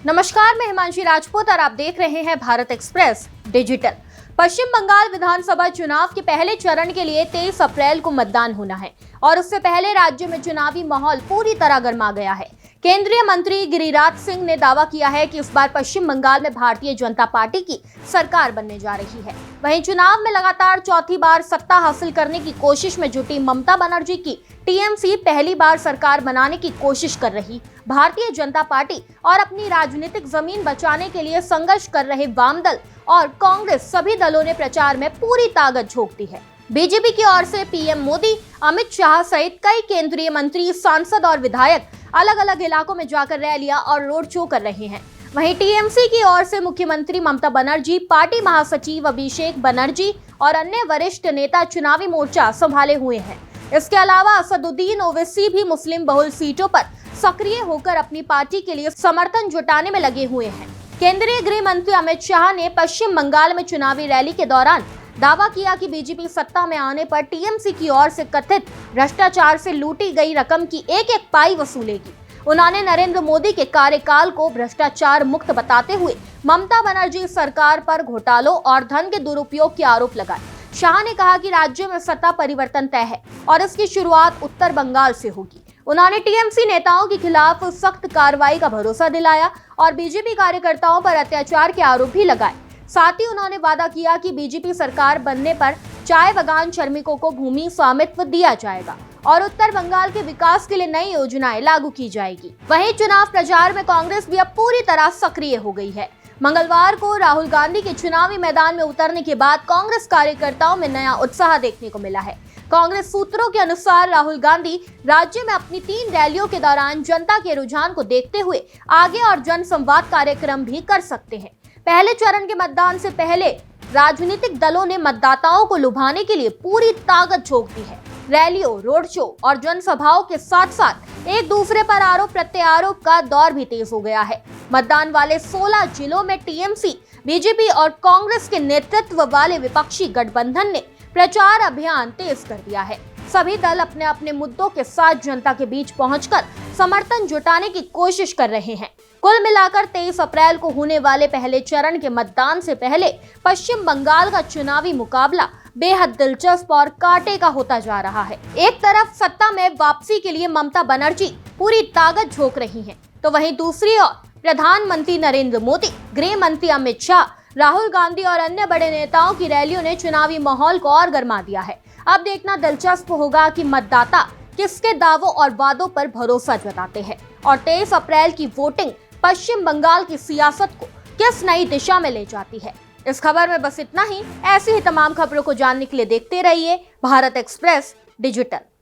नमस्कार, मैं हिमांशी राजपूत और आप देख रहे हैं भारत एक्सप्रेस डिजिटल। पश्चिम बंगाल विधानसभा चुनाव के पहले चरण के लिए 23 अप्रैल को मतदान होना है और उससे पहले राज्य में चुनावी माहौल पूरी तरह गर्मा गया है। केंद्रीय मंत्री गिरिराज सिंह ने दावा किया है कि इस बार पश्चिम बंगाल में भारतीय जनता पार्टी की सरकार बनने जा रही है। वहीं चुनाव में लगातार चौथी बार सत्ता हासिल करने की कोशिश में जुटी ममता बनर्जी की टीएमसी पहली बार सरकार बनाने की कोशिश कर रही भारतीय जनता पार्टी और अपनी राजनीतिक जमीन बचाने के लिए संघर्ष कर रहे वाम दल और कांग्रेस सभी दलों ने प्रचार में पूरी ताकत झोंक दी है। बीजेपी की ओर से पीएम मोदी, अमित शाह सहित कई केंद्रीय मंत्री, सांसद और विधायक अलग अलग इलाकों में जाकर रैलियां और रोड शो कर रहे हैं। वहीं टीएमसी की ओर से मुख्यमंत्री ममता बनर्जी, पार्टी महासचिव अभिषेक बनर्जी और अन्य वरिष्ठ नेता चुनावी मोर्चा संभाले हुए हैं। इसके अलावा असदुद्दीन ओवैसी भी मुस्लिम बहुल सीटों पर सक्रिय होकर अपनी पार्टी के लिए समर्थन जुटाने में लगे हुए हैं। केंद्रीय गृह मंत्री अमित शाह ने पश्चिम बंगाल में चुनावी रैली के दौरान दावा किया कि बीजेपी सत्ता में आने पर टीएमसी की ओर से कथित भ्रष्टाचार से लूटी गई रकम की एक एक पाई वसूलेगी। उन्होंने नरेंद्र मोदी के कार्यकाल को भ्रष्टाचार मुक्त बताते हुए ममता बनर्जी सरकार पर घोटालों और धन के दुरुपयोग के आरोप लगाए। शाह ने कहा कि राज्य में सत्ता परिवर्तन तय है और इसकी शुरुआत उत्तर बंगाल से होगी। उन्होंने टीएमसी नेताओं के खिलाफ सख्त कार्रवाई का भरोसा दिलाया और बीजेपी कार्यकर्ताओं पर अत्याचार के आरोप भी लगाए। साथ ही उन्होंने वादा किया कि बीजेपी सरकार बनने पर चाय बागान श्रमिकों को भूमि स्वामित्व दिया जाएगा और उत्तर बंगाल के विकास के लिए नई योजनाएं लागू की जाएगी। वहीं चुनाव प्रचार में कांग्रेस भी अब पूरी तरह सक्रिय हो गई है। मंगलवार को राहुल गांधी के चुनावी मैदान में उतरने के बाद कांग्रेस कार्यकर्ताओं में नया उत्साह देखने को मिला है। कांग्रेस सूत्रों के अनुसार राहुल गांधी राज्य में अपनी 3 रैलियों के दौरान जनता के रुझान को देखते हुए आगे और जनसंवाद कार्यक्रम भी कर सकते हैं। पहले चरण के मतदान से पहले राजनीतिक दलों ने मतदाताओं को लुभाने के लिए पूरी ताकत झोंक दी है। रैलियों, रोड शो और जनसभाओं के साथ साथ एक दूसरे पर आरोप प्रत्यारोप का दौर भी तेज हो गया है। मतदान वाले 16 जिलों में टीएमसी, बीजेपी और कांग्रेस के नेतृत्व वाले विपक्षी गठबंधन ने प्रचार अभियान तेज कर दिया है। सभी दल अपने अपने मुद्दों के साथ जनता के बीच पहुंचकर समर्थन जुटाने की कोशिश कर रहे हैं। कुल मिलाकर 23 अप्रैल को होने वाले पहले चरण के मतदान से पहले पश्चिम बंगाल का चुनावी मुकाबला बेहद दिलचस्प और कांटे का होता जा रहा है। एक तरफ सत्ता में वापसी के लिए ममता बनर्जी पूरी ताकत झोंक रही हैं, तो वहीं दूसरी ओर प्रधानमंत्री नरेंद्र मोदी, गृह मंत्री अमित शाह, राहुल गांधी और अन्य बड़े नेताओं की रैलियों ने चुनावी माहौल को और गर्मा दिया है। अब देखना दिलचस्प होगा कि मतदाता किसके दावों और वादों पर भरोसा जताते हैं और 23 अप्रैल की वोटिंग पश्चिम बंगाल की सियासत को किस नई दिशा में ले जाती है। इस खबर में बस इतना ही। ऐसी ही तमाम खबरों को जानने के लिए देखते रहिए भारत एक्सप्रेस डिजिटल।